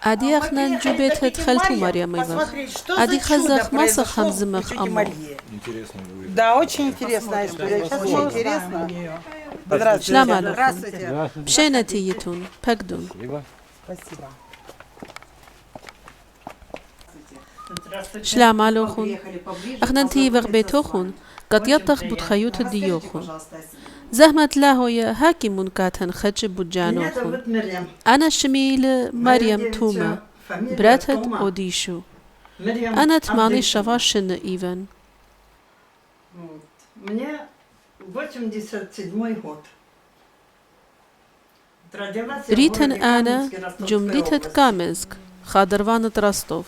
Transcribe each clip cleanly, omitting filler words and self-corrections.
أدي أخنا جبت خالتو مريم إيوه أدي خزخ مسخ خمزمخ أمو. Да, очень интересная история. Сейчас мне интересно. شلام عليكم Здравствуйте. بشينتيتون بقدون Спасибо. شلام عليكم أخنا انتي بغبيتوخون قد يطخ بتخيوت الديوخون زحمة لاهوية هاكي منكاتن خدش بجانوخون أنا شميل مريم توما براتت أوديشو أنا تماني شفاشن إيفن Мне 87-й год. Родилась я в ريتن городе أنا Каменске, Ростовской جمديتت области. كامنسك خادروانة رستوف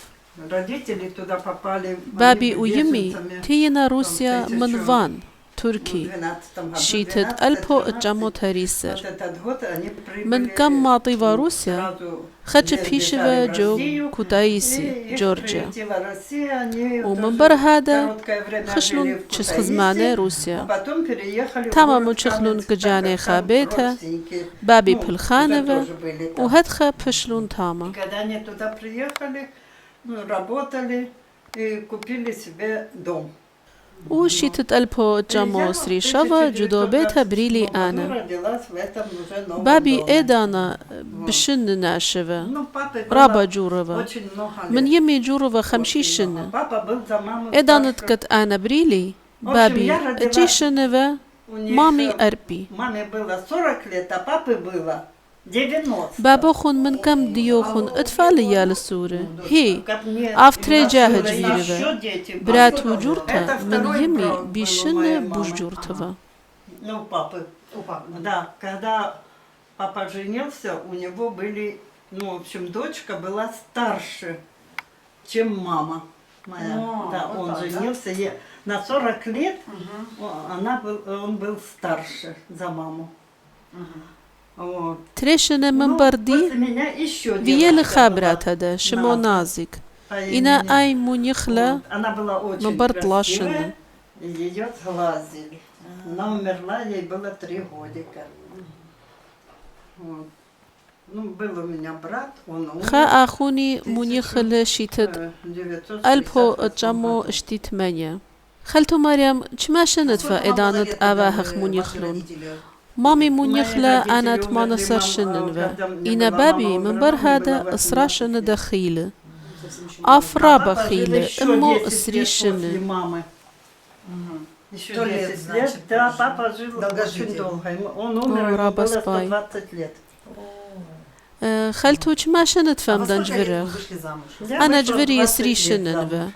Родители туда попали بابي они ويمي беженцами تينا в روسيا من فان تركي 12 году, شيتت 12, ألبو 13. جامو Вот تريسر этот год они من прибыли كم معطيفا روسيا сразу خدش сбежали بيشفا в جو Россию, и كوتايسي их جورجيا приютила Россия, они ومن тоже بر هذا короткое время жили خشلون в تشس Кутаиси, خزمانة а روسيا потом переехали в تمام город تشخلون Каменск, так كجاني как там خابيتها родственники, بابي ну, уже بالخانفة тоже были там. وهدخة بشلون И تاما когда они туда приехали, ну, работали и купили себе дом. وشيتت ألبو جامو سري شافا جدو بيتها بريلي أنا Родилась в этом уже новом بابي доме. إيدانا بشن ناشفة Ну, папе было رابا جورفا очень много من лет. يمي جورفا خمشي Очень много. شنة Папа был за маму إيدانا старше. تكت أنا بريلي В общем, بابي я родила- جي شنفا У них, مامي أربي маме было 40 лет, а папе было 90. بابوخون من كم ديوخون أطفال يا السورة هي Как мне أفتري было جاهد еще جيرفا дети были. برات وجورتا Это من второй يمي брак был у моей بيشن мамы. بوجورتفا Ну, у папы. Да, когда папа женился, у него были, ну, в общем, дочка была старше, чем мама моя. Да, вот он так, да? женился на 40 лет, он был старше за маму. Вот. تريشن من Ну, بردي после меня еще فيال девочка خابرات была, هذا شمو نازك по إنا имени. أي منيخلة Вот. Она была очень من برد красивая, лашина и ее сглазили. Она умерла, ей было 3 годика. Вот. Ну, был у меня брат, он умер. خا أخوني منيخلة شيتت 1968 ألبو جامو اشتيت منيا خالتو مريم چما شنت فإدانت أواهخ منيخلون مامي منيخلة أنا تمانا سر شننوه إنا بابي من بر هذا إسرا شن دخيلة أفرا بخيلة إمو إسري شن Еще 100 лет, 10 лет, значит, да, прожил. папа жил Долгожитель. очень долго. Он умер, ему раба было спай. 120 лет. خالتو چما شنت А فهم во دان сколько лет вы جبرخ вышли замуж? Я أنا вышла جبري 20 يسري лет شننوه замуж.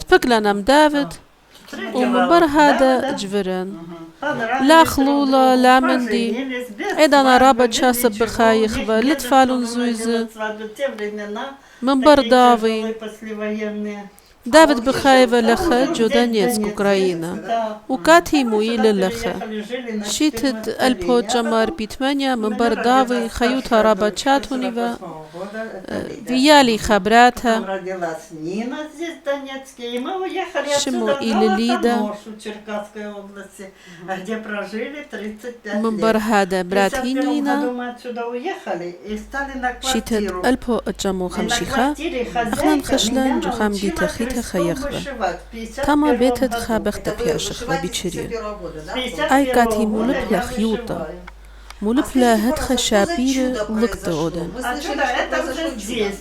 تبقلنام دافد Встретила ومن بر его. هذا Да, да. جبران Понравились لا друг خلولة другу, لا مندي поженились, без إذا أنا свадьбы, رابط без شاسب ничего. بخايخ Них لتفالون не زويزة делать свадьбу. Те времена, من такие برداوي тяжелые послевоенные. دافد بخايفة А он لخا жил جو здесь, в دانيتسك Донецке. أوكراينا Да. وكاتي Мы مويل сюда لخا переехали, жили на شيتت 14 ألبو лет. А جمار потом بيتمانيا من у меня برداوي родилась خيوتا старшая رابا дочка تشاتونيفا 48-го года, это Лида. فيالي Потом خبراتها родилась Нина здесь, в Донецке, и мы уехали Шимо отсюда в или Лида. Золотоношу Черкасской области, где прожили 35 من лет. بر هذا В برات 51 году هينينا мы отсюда уехали и стали на شيتت квартиру. ألبو جمو И на خمشيخا квартире أخنا хозяйка نخشلان меня جخام научила ديتا خيتا крестом خيخبا вышивать в 51 تاما بيتت году. خابخت Это вы بياشخ вышиваете с بيشري 51 года, да? С 51 أي كاتي года مولب я لخيوطة вышиваю. مولب А لا скажите, هدخ пожалуйста, что за شابير чудо لقط произошло? أودن Мы А слышали, чудо что это произошло уже чудо. здесь.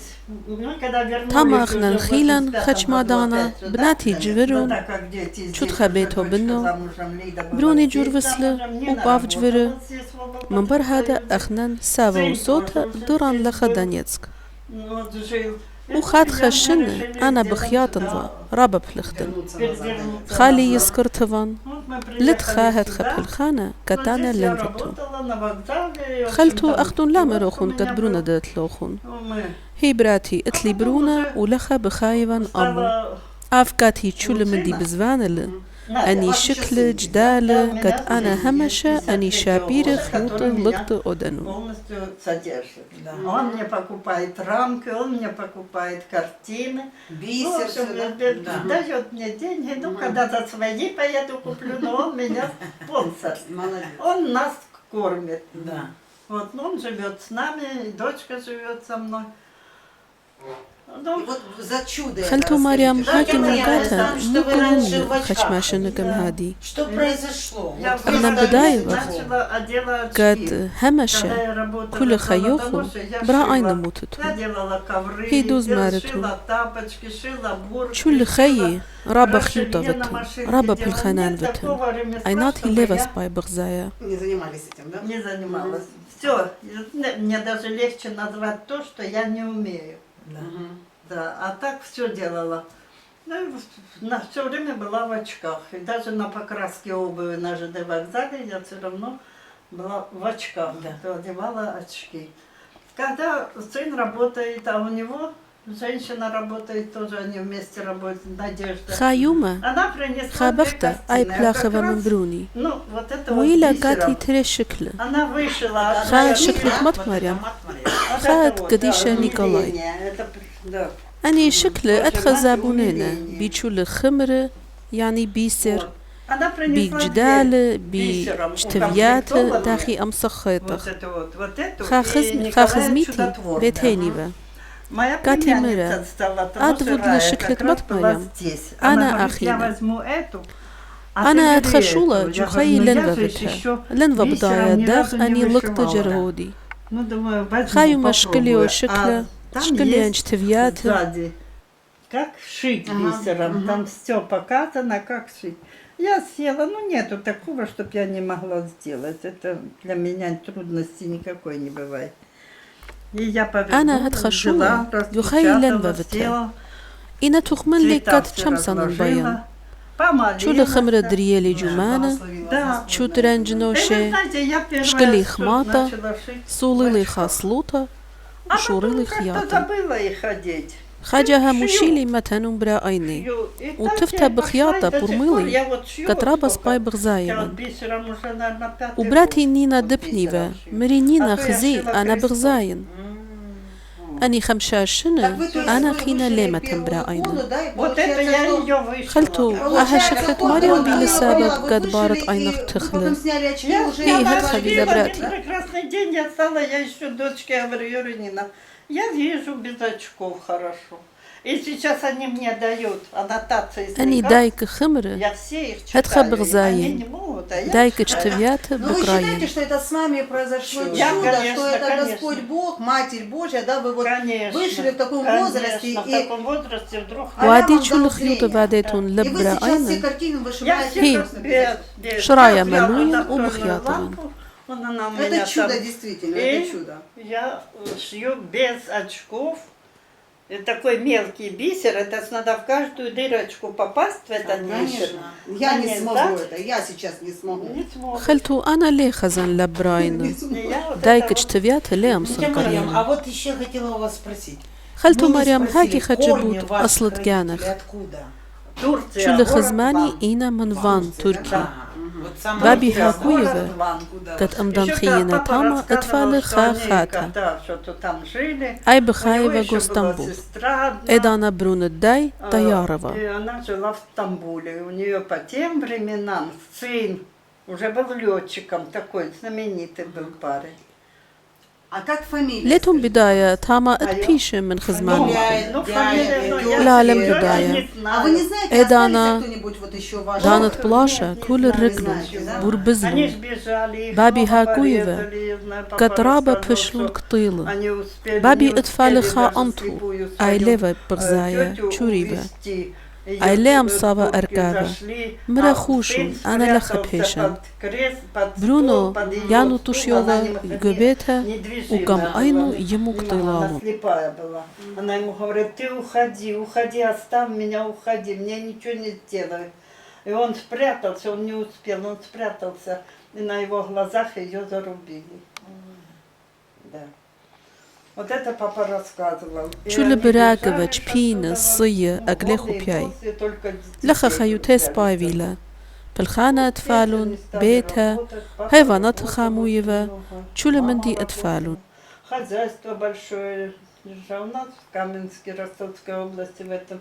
Мы когда вернулись تاما уже أخنا в نخيلان 85 خشما году دانا опять сюда, بناتي ну جبرون так как дети здесь, شوت уже خبيتو дочка بنو замужем, Лида была بروني здесь جور وسلة замужем, Нина وباف جبرة работала здесь, в областном من بر هذا союзе. أخنا ساوا Сын وصوتا тоже уже دوران здесь لخا был. دانيتسك Вот жил. И وخاد мы خشن решили أنا сделать بخياطن сюда, رابا بلختن Вернуться теперь назад. вернуться خالي назад. يسكرتفان Вот мы لت приехали خاهت сюда. خبل الخانة Вот كتانا здесь я لنفتو работала на вокзале, и, в خلتو общем, там أختون لا киоск у مروخون меня قد برونا был. دات لوخون Ну, мы هي براتي اتلي برونا ولخا بخايفان أمو стала أفكاتي تشول مندي روتина. بزفانل Надя, أني ваши شكل часы. جدال Да, قد меня أنا здесь همشة есть أني 53 شابير года, خيوط который меня لقط أدنو полностью содержит. Да. Он мне покупает рамки, он мне покупает картины. Ну, в Бисер общем, сюда. Да. дает мне деньги. Ну, когда за свои поеду куплю, но он меня спонсор. Молодец. Он нас кормит. Да. Вот, ну, он живет с нами, и дочка живет со мной. Ну, И вот за чудо это خالته مريم расскажите. هاكي Как это مقاتا что вы раньше в مو очках خشماشنكم ходили? هادي Что произошло? я Вот вы أنا стали بداية знакомы. начала одела очки. قد همشة Когда я работала كل в خيوخو Золотоноше, я برا шила. أين Я موتتو делала ковры, هي دوز مارتو. шила тапочки, шила бурки, شول خيي رابا расширение خيوطة на вتن машинке رابا делала. بالخنان Нет вتن такого ремесла, أينات чтобы هي ليفا я سباي بغزايا Не занимались этим, да? не занималась. Все, мне даже легче назвать то, что я не умею. Мгм. Да, а так все делала. Ну, и все время была в очках. И даже на покраске обуви на ЖД вокзале я все равно была в очках. Да. То одевала очки. Когда сын работает, а у него женщина работает тоже, они вместе работают, Надежда. خايومة Она принесла две خابختا أي картины, а بلاخة как раз, من بروني ну, вот это вот وإلا бисером. قاتي تري شكل Она вышила. Ха, одна شكلك картина. مط Вот مريم. это мат Марьям. Вот خات это вот, قديشة да, نيكولاي. умиление. Это, да. أني شكل أدخل مات زابونينا умиление. بيشول خمرة يعني بيسر Вот. Она принесла بجدال бисером بجتفيات укомплектованную. داخي أم Вот صخيطخ это вот эту и خاخزميتي Николая Чудотворного. بيتهينيبا Моя Кати племянница Мыра. стала أدود لشكلة как раз была Матмарям. здесь. أنا Она говорит, я أخينا. возьму эту, а أنا ты бери أتخشولة эту. Я جوخي говорю, ну, لنفا я же بتها еще لنفا бисером بضايا ни داخ разу не أني لقط вышивала. جرهودي Ну, думаю, возьму, خايو مشكلي попробую. وشكله А там شكلي есть انجتفيات сзади, как шить Ага, бисером. ага. Там все показано, как шить. Я села, ну нету такого, чтобы я не могла сделать. Это для меня трудности никакой не бывает. И я أنا هتخشولة يخيل لنفا بتها إنا تخمن لي كات شمسان بيان شو لخمرة دريالي جمانة Да. شو ترنجنوشي شكلي خماطة صولي لي خاصلوطة وشوري لي Как-то خياطة забыла их одеть. خاجها مشيلي متنو برا عيني Шью. И так وتفتى я بخياطة пошла, и до сих برميلي пор я вот шью كترابة вот سباي сколько. Я вот بغزايمن бисером уже, наверное, пятый وبراتي год نينا вот دبنيفا бисером шью. مرينينا А то я خزي шила أنا крестом. بغزاين أني خمشاشنة أنا خينا ليه ليمة برا عيني Вот это я ее вышла. خلتو أها شكلت مريم بيلي سابق قد بارت عينك تخلى сняли очки, Я уже И сняла هتخبي очки, в забрать. один прекрасный день я стала, я еще дочке говорю, Юринина, я вижу без очков хорошо. И сейчас они мне дают аннотации из أني лекарств. دايك خمرة Я все их هتخبي читаю. غزاين. Они не могут, а я دايك читаю. اجتفيات Но вы بقراين считаете, что это с вами произошло чудо, Я, что конечно, это конечно. Господь Бог, Матерь Божья, да, вы вот Конечно, вышли в таком конечно, возрасте, в и таком возрасте вдруг... А я وعدي вам شو дал الخيوط зрение. بعديتون и вы لبرا сейчас все عيني картины Я вышиваете все Хи. просто без... Шрая Как я малюем, вот настольную умхьятываем. лампу, вон она у меня Это чудо, там. действительно, И это чудо. я шью без очков. И такой мелкий бисер, это надо в каждую дырочку попасть в этот бисер. Конечно. Я не Конечно, смогу да? это, я сейчас не смогу. Не сможешь. خلتو أنا ليه خزن لبراين И я вот دايك это вот- اجتفيات ليه أمسن Марьям, قرينا а вот еще хотела у вас спросить. خلتو Мы не مريم спросили, هاكي корни خجبوت ваших أصل родителей جانخ Откуда? Турция, شو город لخزماني Ван. إينا من فان تركي Да. Вот сам بابي Турция, هاكوية город Ван. قد أمدان Еще خينا папа تاما рассказывал, أطفال что они خاخاتا когда что-то там жили. أي У него بخايفة еще была قوستنبول сестра одна. إدانا برون الداي И طيارة она жила в Стамбуле. У нее по тем временам сын уже был летчиком, такой знаменитый был парень. А как фамилия? ليتهم скажите? بداية تاما اتبيش من خزمان Дядя, фамилия, ну, я لا، точно لم بداية. не А знаю. вы не знаете, إيه остались دانا- кто-нибудь вот еще ваш? دانت بلاشة Нет, не كل знаю, الركن знаете, да? Они بربزلون ж бежали, их بابي много هاكويفة порезали, я знаю, папа قطرابة рассказывал, بشلون что قطيلة они успели, بابي не اطفال успели خا даже أنتو слепую أي свою, ليفا بغزايا тетю تشوريبا увезти. Её أي ليام турки صابا أركابة зашли, مرا а خوشون сын أنا спрятался لخبيشن под крест, под стол, برونو под её يانو стул, она تشيوغا не- جوبيتها недвижимая وقام была, أينو не يموك могла, она طلالو слепая была. Она ему говорит, ты уходи, уходи, оставь меня, уходи, мне ничего не сделают. И он спрятался, он не успел, он спрятался, и на его глазах ее зарубили. Да. Вот это папа рассказывал. И شو они لبراقبة бежали, جبينة как الصية туда, أقليخو голые, بياي босые, только لخا детей خيوتي взяли. سبايفيلا بالخانة أطفالون Они стали بيتها работать, папа حيوانات работал خاموية очень много, شو لمندي мама أطفالون работала. Хозяйство большое. У нас в Каменске, Ростовской области, в этом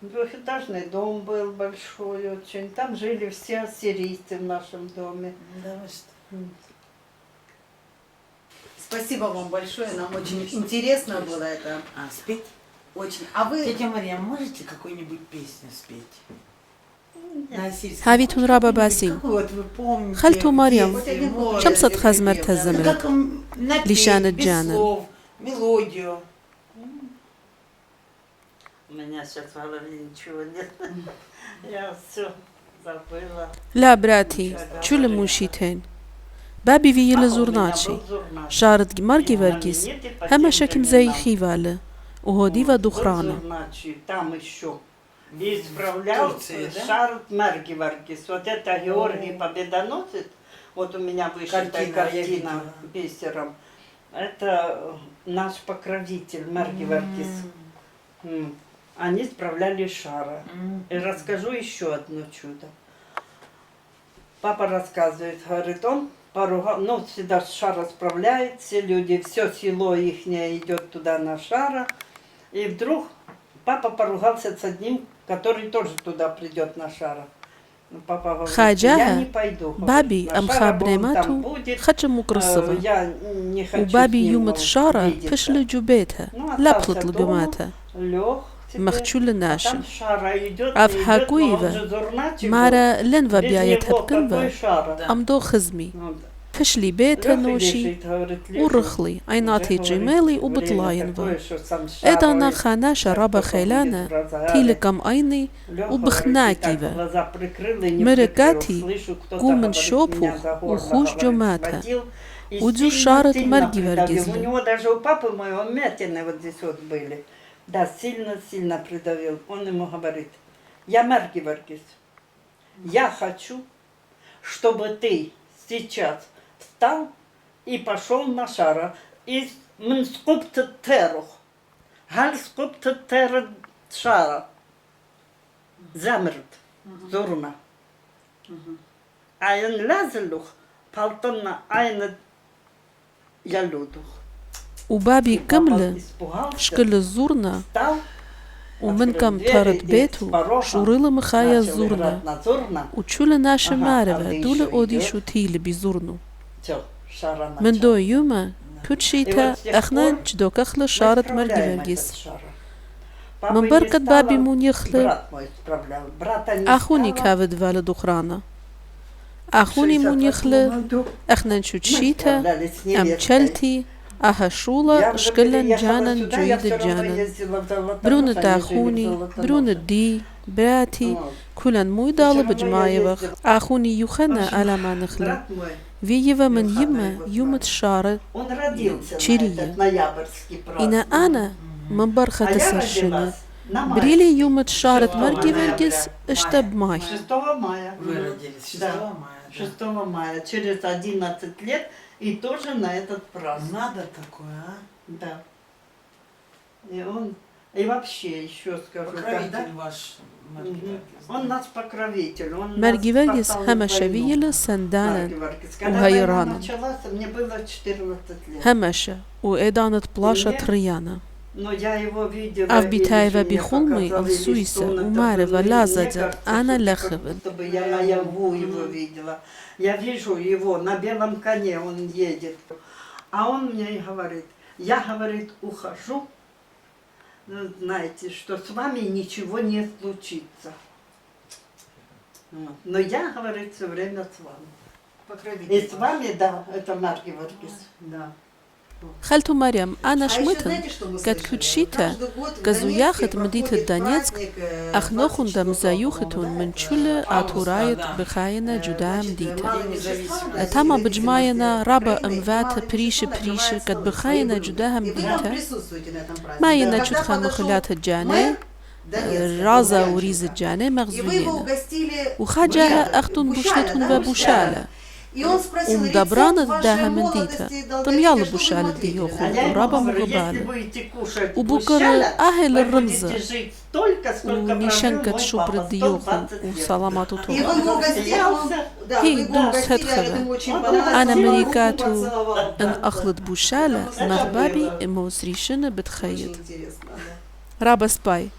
двухэтажный дом был большой очень. Там жили все ассирийцы в нашем доме. Да, вы что? Спасибо вам большое, нам очень интересно было это. А, спеть? Очень. А вы, тетя Мария, можете какую-нибудь песню спеть? На сельском? هاویتون را بباسیم. Какую вот вы помните? خالتو مريم، песню? شم صد خزمر Ну, تزمرت как напеть, Лишана без Джана. слов, мелодию. У меня сейчас в голове ничего нет. Я все забыла. لا براتي چول موشیتین بابی ویل زورناچی شارد مرگی ورگیز همه شکم زی خیواله وهودي ودخرانه. Там еще. И исправлял Турция, да? Шарль Маргиваргис. Вот это Георгий Победоносец. Вот у меня вышитая Картина, я картина видела. бисером. Это наш покровитель Маргиваргис. Они справляли Шара. И расскажу еще одно чудо. Папа рассказывает, говорит, он поругал, ну, всегда Шара справляет, все люди, все село ихнее идет туда на Шара. И вдруг папа поругался с одним, который тоже туда придет на Шара. Ну, папа говорит, я خاجاها не пойду. говорит, بابي на أم Шара, خابري он там ماتو будет. خجم مقرصبة Я не хочу с وبابي ним, يوم мол, تشارة видеться. فشل جوبيتها Ну, لا остался بطلت дома, لقماتها лег себе, مخشول а ناشن там Шара идет, أف идет, но هاكويفا он же зурначий был. مارا لنفا Без بياية него какой تبكنفا Шара? أم دو خزمي Ну, فشلي بيتها Лёха نوشي лежит, говорит, лежу. ورخلي عيناتي Уже, جمالي говорит, وبطلاينفا время такое, что сам Шара, إدانا говорит, خانا сейчас شرابة только будет خيلانا в разгаре. تيلكم عيني Лёха, وبخناكي говорит, и так ва. глаза прикрыл и не مرقاتي прикрыл. Слышу, кто-то, قوم говорит, شوبوخ меня за горло, وخوش говорит, جماتها. схватил и ودزو сильно, شارت сильно مرقي придавил. ورقزلي. У него даже у папы моего вмятины вот здесь вот были. Да, сильно придавил. Он ему говорит, я Марги Варгис, я хочу, чтобы ты сейчас встал и пошел на Шара. И скупта терух. Галь скупта тера Шара. Замрт. Зурна. Ein Lazelух, палтона айна ялюдух. وبابي كملة Испугался, شكل الزورنا встал, ومنكم طارت بيتو شوريلا مخايا начал الزورنا играть на Зурна. وتشولا ناشا Ага, مارفا а ты دولا ещё أودي идёт? شو تيلي بيزورنو Всё, Шара من начал. دو يوما كوتشيتا И вот с тех أخنا пор جدوك أخلا Мы شارت справляем مرقي этот ورقيس Шара. من Папы بركة не بابي стало, مون يخلي брат мой справлял. Брата не أخوني стало. كافد فالا دخرانا أخوني مون 68 يخلي году أخنا мы نشوتشيتا справлялись с أم невестой. تشلتي أها Я شولا уже شكلا переехала جانا сюда, я جويد всё равно جانا ездила в Золотоношу, برون они жили в تاخوني Золотоноше. برون الدي براتي Вот. كلن موي دالة Всё равно я بجمايوخ ездила. أخوني يخنا общем, على ما نخلي Брат мой, فييفا من Юхана يما его يوم звали. تشارت он родился на Чирия. этот ноябрьский إنا праздник. أنا من برخة А я تسرشنا родилась на بريلي يوم تشارت 6 مرقي ноября. ورقس اشتب ماي 6 мая. Вы родились 6 Да. мая. 6 мая, через 11 лет, и тоже на этот праздник. Надо такое, а? Да. И он, и вообще еще скажу, Покровитель когда... ваш. Мгм. Он наш покровитель. Он مرقي нас ورقس спасал هما в войну. شبيل سندانا Марги Варгис. Когда وغيرانا. война началась, мне было 14 лет. همشة وإدانة بلاشة Нет. تريانا Но я его видела, أف и بيتايفا мне بيخولمي показали, السويسة что он это ومعرفة был. И لا мне زادة кажется, أنا что لخبن как будто бы я наяву его видела. Я вижу его, на белом коне он едет. А он мне и говорит, я, говорит, ухожу, ну, знаете, что с вами ничего не случится. Вот. Но я, говорит, все время с вами. Покровитель. И с вами, да, это Марги Варгис. Да. خالته مريم أنا А еще شمتن знаете, что мы قد слышали? كوتشيتا Каждый год в كزوياخت Донецке مدينة проходит دونецк праздник, أخنوخن 24 دم زايوختون по-моему, من да, شلة это أتورايت да. بخاينة جدا Значит, مديتا мало независимости, تاما независимости بجماينا رابا Украины, أمفات мало بريشة независимости بريشة начинается قد с بخاينة выборов. جداها И вы там مديتا присутствуете на этом празднике. ما Когда ينجتخ подошел مخلات الجاني мэр Донецка, رازا Лукьянченко, وريز الجاني и вы его مغزوينة угостили وخاجاها Бушаля, أختون Бушаля, بوشلتون да, وبوشالة И он спросил ومدبرانة рецепт داها вашей منديتا молодости, طم يلا долголетия, что вы بوشالة ему ответили? ديوخو А я ему ورابا говорю, если مغبالة будете кушать وبكر гущаля, أهل вы الرمزة будете жить столько, сколько прожил ونشنكت мой شبر папа, الديوخو 120 лет. وسلامات И طول вы его угостили, да, вы هي его دوس угостили, هتخذها. ему очень Он понравилось, أنا он руку مريكاتو поцеловал. إن أخلط بوشالة مغبابي إموسريشن بتخيط Очень интересно, да. رابا سباي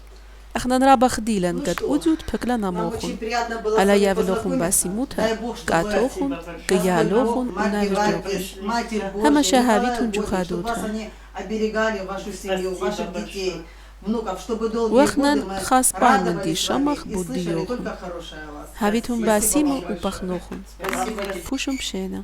احنا نرابا خديلا Ну قد что, أدود بكلنا Нам очень موخن приятно было с على вами يافلوخن познакомиться. باسيموتا Дай Бог, чтобы قاتوخن Спасибо قيالوخن Марги ونافجوخن Варгис, Матерь هما Божья, شهاويتون Николай Божий, чтобы جوخادوتا. вас они оберегали, вашу семью, Спасибо ваших большое. детей. внуков, чтобы долгие وخنن годы мы خاص باين радовались دي вами شمخ и слышали بوديوخن только хорошее о вас. هاويتهم Спасибо باسيمو вам большое. وبخنوخن Спасибо, детки. فوشم بشينا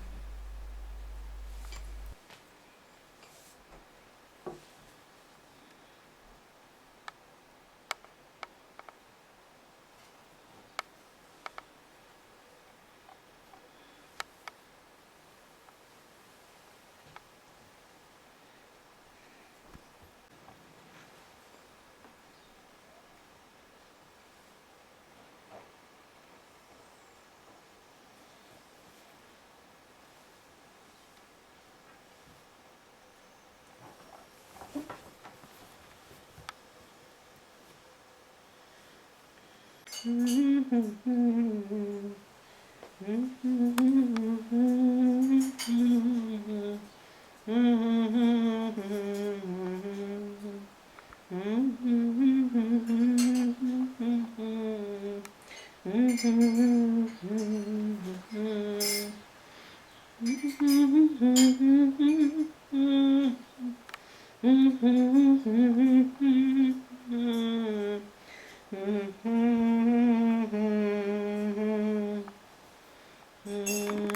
Mm-hmm.